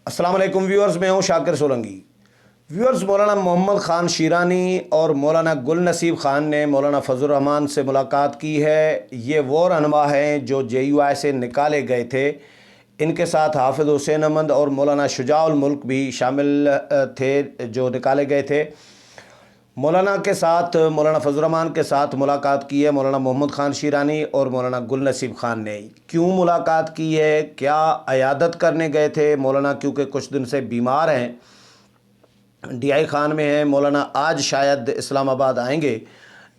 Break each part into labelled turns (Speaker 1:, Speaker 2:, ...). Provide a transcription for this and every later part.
Speaker 1: السلام علیکم ویورز، میں ہوں شاکر سولنگی۔ ویورز، مولانا محمد خان شیرانی اور مولانا گل نصیب خان نے مولانا فضل الرحمان سے ملاقات کی ہے۔ یہ وہ رہنما ہیں جو JUI سے نکالے گئے تھے۔ ان کے ساتھ حافظ حسین احمد اور مولانا شجاع الملک بھی شامل تھے جو نکالے گئے تھے۔ مولانا کے ساتھ، مولانا فضل الرحمان کے ساتھ ملاقات کی ہے مولانا محمد خان شیرانی اور مولانا گل نصیب خان نے۔ کیوں ملاقات کی ہے؟ کیا عیادت کرنے گئے تھے مولانا؟ کیونکہ کچھ دن سے بیمار ہیں، DI خان میں ہیں۔ مولانا آج شاید اسلام آباد آئیں گے،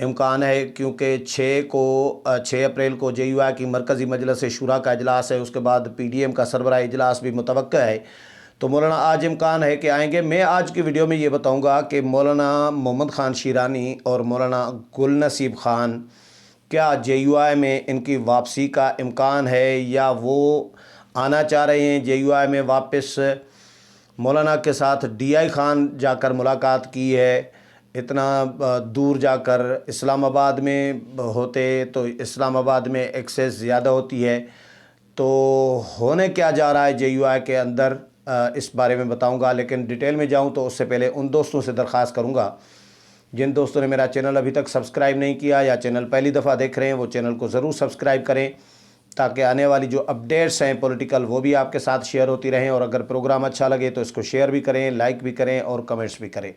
Speaker 1: امکان ہے، کیونکہ 6 اپریل کو JUI کی مرکزی مجلس شورا کا اجلاس ہے، اس کے بعد PDM کا سربراہ اجلاس بھی متوقع ہے، تو مولانا آج امکان ہے کہ آئیں گے۔ میں آج کی ویڈیو میں یہ بتاؤں گا کہ مولانا محمد خان شیرانی اور مولانا گل نصیب خان کیا JUI میں ان کی واپسی کا امکان ہے یا وہ آنا چاہ رہے ہیں JUI میں واپس۔ مولانا کے ساتھ DI خان جا کر ملاقات کی ہے، اتنا دور جا کر اسلام آباد میں ہوتے تو اسلام آباد میں ایکسیس زیادہ ہوتی ہے، تو ہونے کیا جا رہا ہے JUI کے اندر اس بارے میں بتاؤں گا۔ لیکن ڈیٹیل میں جاؤں تو اس سے پہلے ان دوستوں سے درخواست کروں گا جن دوستوں نے میرا چینل ابھی تک سبسکرائب نہیں کیا یا چینل پہلی دفعہ دیکھ رہے ہیں، وہ چینل کو ضرور سبسکرائب کریں تاکہ آنے والی جو اپڈیٹس ہیں پولیٹیکل وہ بھی آپ کے ساتھ شیئر ہوتی رہیں، اور اگر پروگرام اچھا لگے تو اس کو شیئر بھی کریں، لائک بھی کریں اور کمنٹس بھی کریں۔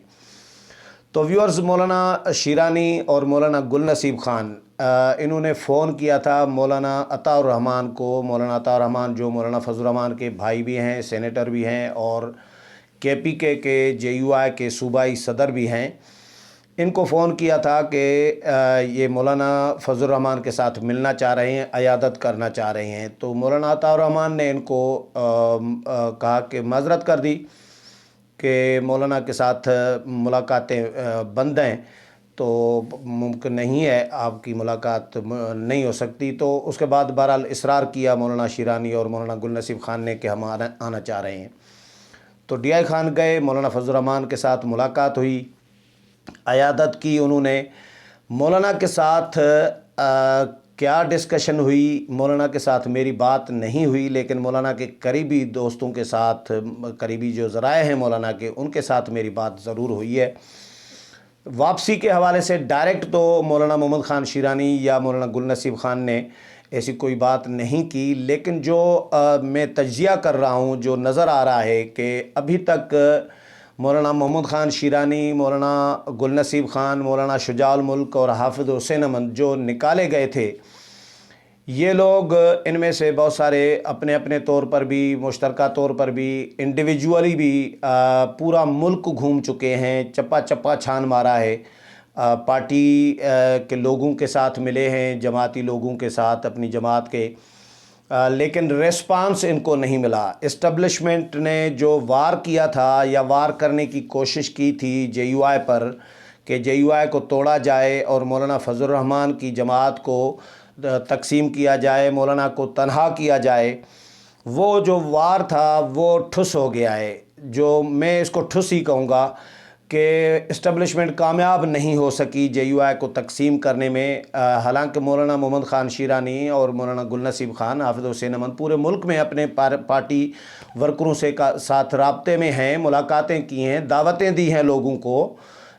Speaker 1: تو ویورز، مولانا شیرانی اور مولانا گل نصیب خان انہوں نے فون کیا تھا مولانا عطا الرحمان کو۔ مولانا عطا الرحمان جو مولانا فضل الرحمان کے بھائی بھی ہیں، سینیٹر بھی ہیں اور KPK کے JUI کے صوبائی صدر بھی ہیں۔ ان کو فون کیا تھا کہ یہ مولانا فضل الرحمان کے ساتھ ملنا چاہ رہے ہیں، عیادت کرنا چاہ رہے ہیں، تو مولانا عطا الرحمان نے ان کو کہا کہ معذرت کر دی کہ مولانا کے ساتھ ملاقاتیں بند ہیں، تو ممکن نہیں ہے، آپ کی ملاقات نہیں ہو سکتی۔ تو اس کے بعد بہرحال اصرار کیا مولانا شیرانی اور مولانا گل نصیب خان نے کہ ہم آنا چاہ رہے ہیں، تو DI خان گئے، مولانا فضل الرحمان کے ساتھ ملاقات ہوئی، عیادت کی انہوں نے۔ مولانا کے ساتھ کیا ڈسکشن ہوئی؟ مولانا کے ساتھ میری بات نہیں ہوئی، لیکن مولانا کے قریبی دوستوں کے ساتھ، قریبی جو ذرائع ہیں مولانا کے، ان کے ساتھ میری بات ضرور ہوئی ہے۔ واپسی کے حوالے سے ڈائریکٹ تو مولانا محمد خان شیرانی یا مولانا گل نصیب خان نے ایسی کوئی بات نہیں کی، لیکن جو میں تجزیہ کر رہا ہوں، جو نظر آ رہا ہے کہ ابھی تک مولانا محمد خان شیرانی، مولانا گل نصیب خان، مولانا شجاع الملک اور حافظ حسین احمد جو نکالے گئے تھے، یہ لوگ ان میں سے بہت سارے اپنے اپنے طور پر بھی، مشترکہ طور پر بھی، انڈیویجولی بھی پورا ملک گھوم چکے ہیں، چپا چپا چھان مارا ہے، پارٹی کے لوگوں کے ساتھ ملے ہیں، جماعتی لوگوں کے ساتھ، اپنی جماعت کے، لیکن ریسپانس ان کو نہیں ملا۔ اسٹیبلشمنٹ نے جو وار کیا تھا یا وار کرنے کی کوشش کی تھی JUI پر کہ JUI کو توڑا جائے اور مولانا فضل الرحمان کی جماعت کو تقسیم کیا جائے، مولانا کو تنہا کیا جائے، وہ جو وار تھا وہ ٹھس ہو گیا ہے۔ جو میں اس کو ٹھس ہی کہوں گا کہ اسٹیبلشمنٹ کامیاب نہیں ہو سکی JUI کو تقسیم کرنے میں، حالانکہ مولانا محمد خان شیرانی اور مولانا گل نصیب خان، حافظ حسین احمد پورے ملک میں اپنے پارٹی ورکروں سے ساتھ رابطے میں ہیں، ملاقاتیں کی ہیں، دعوتیں دی ہیں لوگوں کو،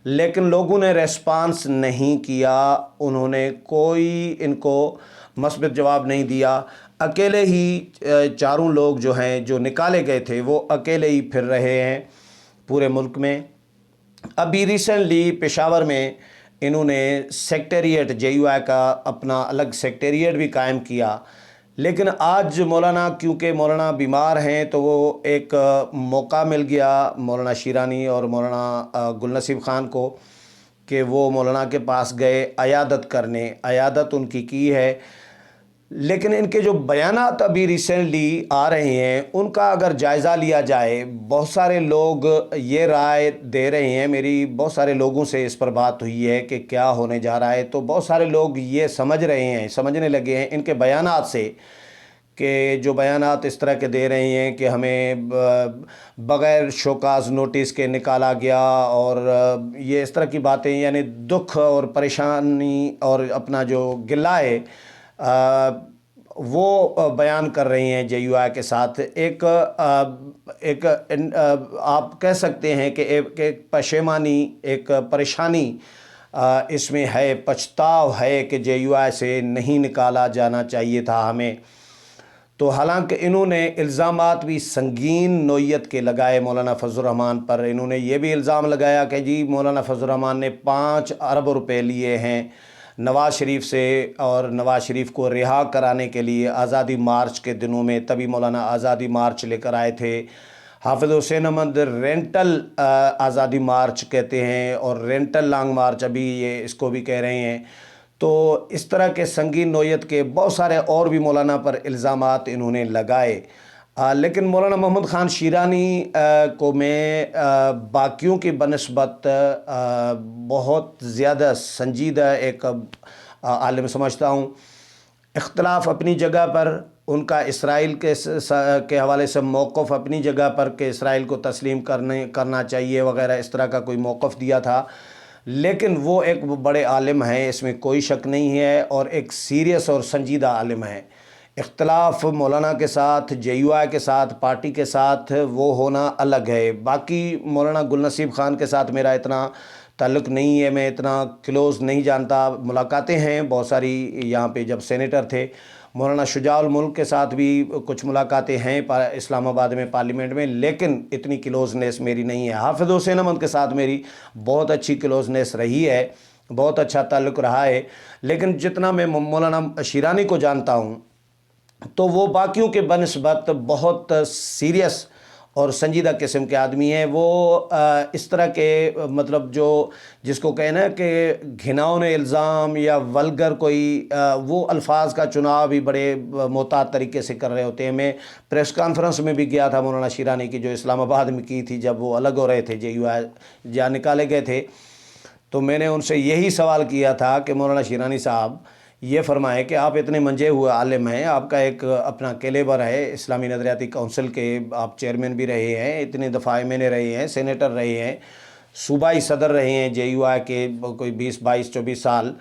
Speaker 1: لیکن لوگوں نے ریسپانس نہیں کیا، انہوں نے کوئی ان کو مثبت جواب نہیں دیا۔ اکیلے ہی چاروں لوگ جو ہیں جو نکالے گئے تھے وہ اکیلے ہی پھر رہے ہیں پورے ملک میں۔ ابھی ریسنٹلی پشاور میں انہوں نے سیکٹریٹ JUI کا اپنا الگ سیکٹریٹ بھی قائم کیا، لیکن آج مولانا، کیونکہ مولانا بیمار ہیں، تو وہ ایک موقع مل گیا مولانا شیرانی اور مولانا گل نصیب خان کو کہ وہ مولانا کے پاس گئے عیادت کرنے، عیادت ان کی ہے۔ لیکن ان کے جو بیانات ابھی ریسنٹلی آ رہے ہیں ان کا اگر جائزہ لیا جائے، بہت سارے لوگ یہ رائے دے رہے ہیں، میری بہت سارے لوگوں سے اس پر بات ہوئی ہے کہ کیا ہونے جا رہا ہے، تو بہت سارے لوگ یہ سمجھنے لگے ہیں ان کے بیانات سے کہ جو بیانات اس طرح کے دے رہے ہیں کہ ہمیں بغیر شوکاز نوٹس کے نکالا گیا، اور یہ اس طرح کی باتیں، یعنی دکھ اور پریشانی اور اپنا جو گلہ ہے وہ بیان کر رہی ہیں JUI کے ساتھ ایک آپ کہہ سکتے ہیں کہ ایک پشیمانی، ایک پریشانی اس میں ہے، پچھتاؤ ہے کہ JUI سے نہیں نکالا جانا چاہیے تھا ہمیں۔ تو حالانکہ انہوں نے الزامات بھی سنگین نوعیت کے لگائے مولانا فضل الرحمان پر۔ انہوں نے یہ بھی الزام لگایا کہ جی مولانا فضل الرحمان نے 5 ارب روپے لیے ہیں نواز شریف سے، اور نواز شریف کو رہا کرانے کے لیے آزادی مارچ کے دنوں میں، تبھی مولانا آزادی مارچ لے کر آئے تھے۔ حافظ حسین احمد رینٹل آزادی مارچ کہتے ہیں، اور رینٹل لانگ مارچ ابھی یہ اس کو بھی کہہ رہے ہیں۔ تو اس طرح کے سنگین نوعیت کے بہت سارے اور بھی مولانا پر الزامات انہوں نے لگائے، لیکن مولانا محمد خان شیرانی کو میں باقیوں کی بنسبت بہت زیادہ سنجیدہ ایک عالم سمجھتا ہوں۔ اختلاف اپنی جگہ پر، ان کا اسرائیل کے حوالے سے موقف اپنی جگہ پر کہ اسرائیل کو تسلیم کرنا چاہیے وغیرہ، اس طرح کا کوئی موقف دیا تھا، لیکن وہ ایک بڑے عالم ہیں، اس میں کوئی شک نہیں ہے، اور ایک سیریس اور سنجیدہ عالم ہیں۔ اختلاف مولانا کے ساتھ، JUI کے ساتھ، پارٹی کے ساتھ وہ ہونا الگ ہے۔ باقی مولانا گل نصیب خان کے ساتھ میرا اتنا تعلق نہیں ہے، میں اتنا کلوز نہیں جانتا، ملاقاتیں ہیں بہت ساری یہاں پہ جب سینیٹر تھے۔ مولانا شجاع الملک کے ساتھ بھی کچھ ملاقاتیں ہیں اسلام آباد میں پارلیمنٹ میں، لیکن اتنی کلوزنیس میری نہیں ہے۔ حافظ حسین احمد کے ساتھ میری بہت اچھی کلوزنیس رہی ہے، بہت اچھا تعلق رہا ہے، لیکن جتنا میں مولانا شیرانی کو جانتا ہوں تو وہ باقیوں کے بنسبت بہت سیریس اور سنجیدہ قسم کے آدمی ہیں۔ وہ اس طرح کے مطلب جو جس کو کہنا ہے کہ گھناؤنے الزام یا ولگر کوئی وہ الفاظ کا چناؤ بھی بڑے محتاط طریقے سے کر رہے ہوتے ہیں۔ میں پریس کانفرنس میں بھی گیا تھا مولانا شیرانی کی، جو اسلام آباد میں کی تھی جب وہ الگ ہو رہے تھے، JUI جہاں نکالے گئے تھے، تو میں نے ان سے یہی سوال کیا تھا کہ مولانا شیرانی صاحب یہ فرمائیں کہ آپ اتنے منجے ہوئے عالم ہیں، آپ کا ایک اپنا کیلیبر ہے، اسلامی نظریاتی کونسل کے آپ چیئرمین بھی رہے ہیں، اتنے دفعہ MNA رہے ہیں، سینیٹر رہے ہیں، صوبائی صدر رہے ہیں JUI کے کوئی 22 سال،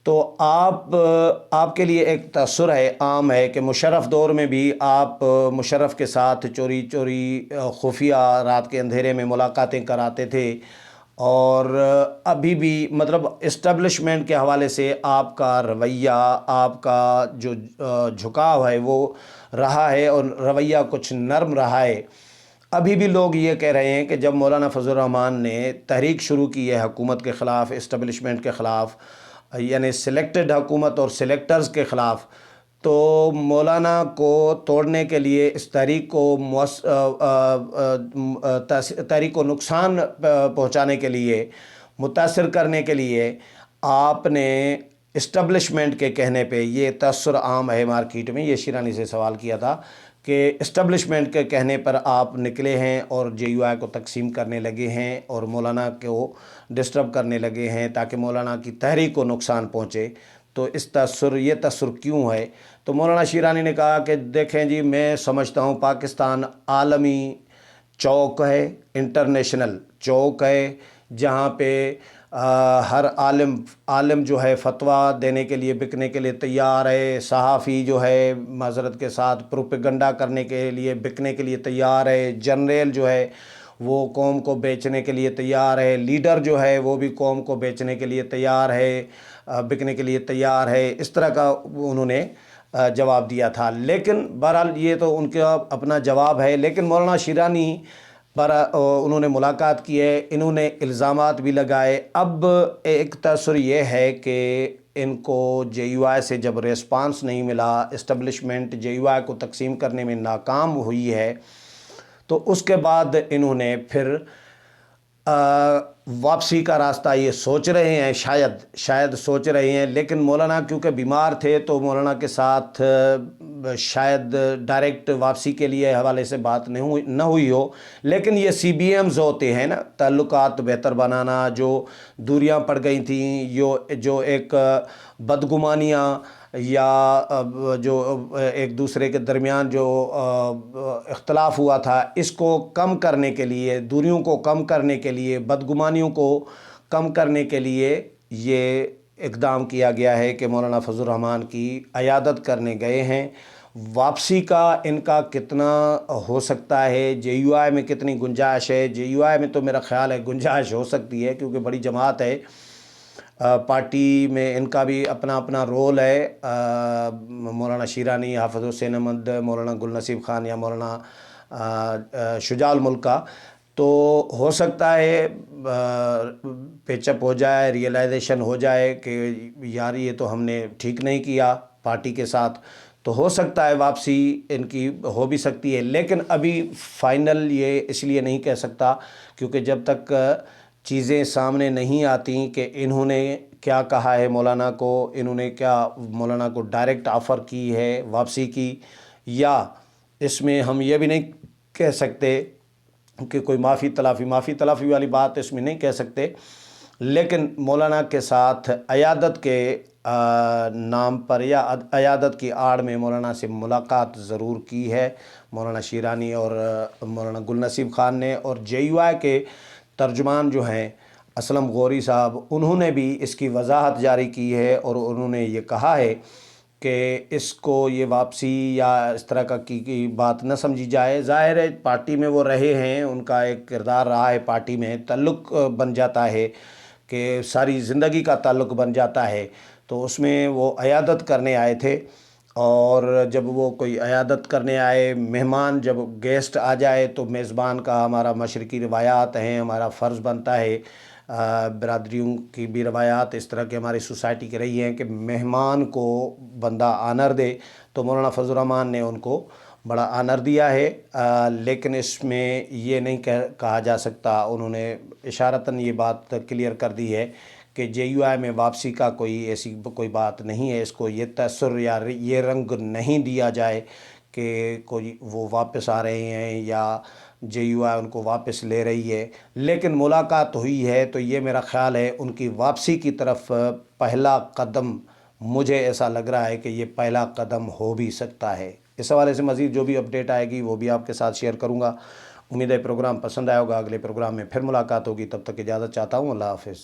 Speaker 1: تو آپ کے لیے ایک تاثر ہے، عام ہے کہ مشرف دور میں بھی آپ مشرف کے ساتھ چوری خفیہ رات کے اندھیرے میں ملاقاتیں کراتے تھے، اور ابھی بھی مطلب اسٹیبلشمنٹ کے حوالے سے آپ کا رویہ، آپ کا جو جھکاؤ ہے وہ رہا ہے، اور رویہ کچھ نرم رہا ہے۔ ابھی بھی لوگ یہ کہہ رہے ہیں کہ جب مولانا فضل الرحمان نے تحریک شروع کی ہے حکومت کے خلاف، اسٹیبلشمنٹ کے خلاف، یعنی سلیکٹڈ حکومت اور سلیکٹرز کے خلاف، تو مولانا کو توڑنے کے لیے، اس تحریک کو نقصان پہنچانے کے لیے، متاثر کرنے کے لیے، آپ نے اسٹیبلشمنٹ کے کہنے پہ، یہ تاثر عام ہے مارکیٹ میں، یہ شیرانی سے سوال کیا تھا کہ اسٹیبلشمنٹ کے کہنے پر آپ نکلے ہیں اور JUI کو تقسیم کرنے لگے ہیں اور مولانا کو ڈسٹرب کرنے لگے ہیں تاکہ مولانا کی تحریک کو نقصان پہنچے، تو یہ تاثر کیوں ہے؟ تو مولانا شیرانی نے کہا کہ دیکھیں جی، میں سمجھتا ہوں پاکستان عالمی چوک ہے، انٹرنیشنل چوک ہے، جہاں پہ ہر عالم جو ہے فتویٰ دینے کے لیے، بکنے کے لیے تیار ہے، صحافی جو ہے معذرت کے ساتھ پروپیگنڈا کرنے کے لیے، بکنے کے لیے تیار ہے، جنریل جو ہے وہ قوم کو بیچنے کے لیے تیار ہے، لیڈر جو ہے وہ بھی قوم کو بیچنے کے لیے تیار ہے، بکنے کے لیے تیار ہے، اس طرح کا انہوں نے جواب دیا تھا۔ لیکن بہرحال یہ تو ان کا اپنا جواب ہے، لیکن مولانا شیرانی انہوں نے ملاقات کی ہے، انہوں نے الزامات بھی لگائے۔ اب ایک تاثر یہ ہے کہ ان کو JUI سے جب ریسپانس نہیں ملا، اسٹیبلشمنٹ JUI کو تقسیم کرنے میں ناکام ہوئی ہے، تو اس کے بعد انہوں نے پھر واپسی کا راستہ یہ سوچ رہے ہیں، شاید سوچ رہے ہیں، لیکن مولانا کیونکہ بیمار تھے تو مولانا کے ساتھ شاید ڈائریکٹ واپسی کے لیے حوالے سے بات نہ ہوئی ہو، لیکن یہ CBMs ہوتے ہیں نا، تعلقات بہتر بنانا، جو دوریاں پڑ گئی تھیں، جو ایک بدگمانیاں یا جو ایک دوسرے کے درمیان جو اختلاف ہوا تھا، اس کو کم کرنے کے لیے، دوریوں کو کم کرنے کے لیے، بدگمانیوں کو کم کرنے کے لیے، یہ اقدام کیا گیا ہے کہ مولانا فضل الرحمان کی عیادت کرنے گئے ہیں۔ واپسی کا ان کا کتنا ہو سکتا ہے، جے یو آئی میں کتنی گنجائش ہے؟ جے یو آئی میں تو میرا خیال ہے گنجائش ہو سکتی ہے، کیونکہ بڑی جماعت ہے، پارٹی میں ان کا بھی اپنا اپنا رول ہے۔ مولانا شیرانی، حافظ حسین احمد، مولانا گل نصیب خان یا مولانا شجاع الملک کا، تو ہو سکتا ہے پیچ اپ ہو جائے، ریئلائزیشن ہو جائے کہ یار یہ تو ہم نے ٹھیک نہیں کیا پارٹی کے ساتھ، تو ہو سکتا ہے واپسی ان کی ہو بھی سکتی ہے۔ لیکن ابھی فائنل یہ اس لیے نہیں کہہ سکتا کیونکہ جب تک چیزیں سامنے نہیں آتی کہ انہوں نے کیا کہا ہے مولانا کو، انہوں نے کیا مولانا کو ڈائریکٹ آفر کی ہے واپسی کی، یا اس میں ہم یہ بھی نہیں کہہ سکتے کہ کوئی معافی تلافی والی بات اس میں نہیں کہہ سکتے، لیکن مولانا کے ساتھ عیادت کے نام پر یا عیادت کی آڑ میں مولانا سے ملاقات ضرور کی ہے مولانا شیرانی اور مولانا گل نصیب خان نے۔ اور جے یو آئی کے ترجمان جو ہیں اسلم غوری صاحب، انہوں نے بھی اس کی وضاحت جاری کی ہے اور انہوں نے یہ کہا ہے کہ اس کو یہ واپسی یا اس طرح کا کی بات نہ سمجھی جائے۔ ظاہر ہے پارٹی میں وہ رہے ہیں، ان کا ایک کردار رہا ہے پارٹی میں، تعلق بن جاتا ہے کہ ساری زندگی کا تعلق بن جاتا ہے، تو اس میں وہ عیادت کرنے آئے تھے، اور جب وہ کوئی عیادت کرنے آئے، مہمان جب گیسٹ آ جائے تو میزبان کا ہمارا مشرقی روایات ہیں، ہمارا فرض بنتا ہے، برادریوں کی بھی روایات اس طرح کی ہماری سوسائٹی کی رہی ہیں کہ مہمان کو بندہ آنر دے، تو مولانا فضل الرحمان نے ان کو بڑا آنر دیا ہے۔ لیکن اس میں یہ نہیں کہا جا سکتا، انہوں نے اشارتاً یہ بات کلیئر کر دی ہے کہ جے یو آئی میں واپسی کا ایسی کوئی بات نہیں ہے، اس کو یہ تاثر یا یہ رنگ نہیں دیا جائے کہ کوئی وہ واپس آ رہے ہیں یا جے یو آئی ان کو واپس لے رہی ہے۔ لیکن ملاقات ہوئی ہے تو یہ میرا خیال ہے ان کی واپسی کی طرف پہلا قدم، مجھے ایسا لگ رہا ہے کہ یہ پہلا قدم ہو بھی سکتا ہے۔ اس حوالے سے مزید جو بھی اپڈیٹ آئے گی وہ بھی آپ کے ساتھ شیئر کروں گا۔ امید ہے پروگرام پسند آئے ہوگا، اگلے پروگرام میں پھر ملاقات ہوگی، تب تک اجازت چاہتا ہوں، اللہ حافظ۔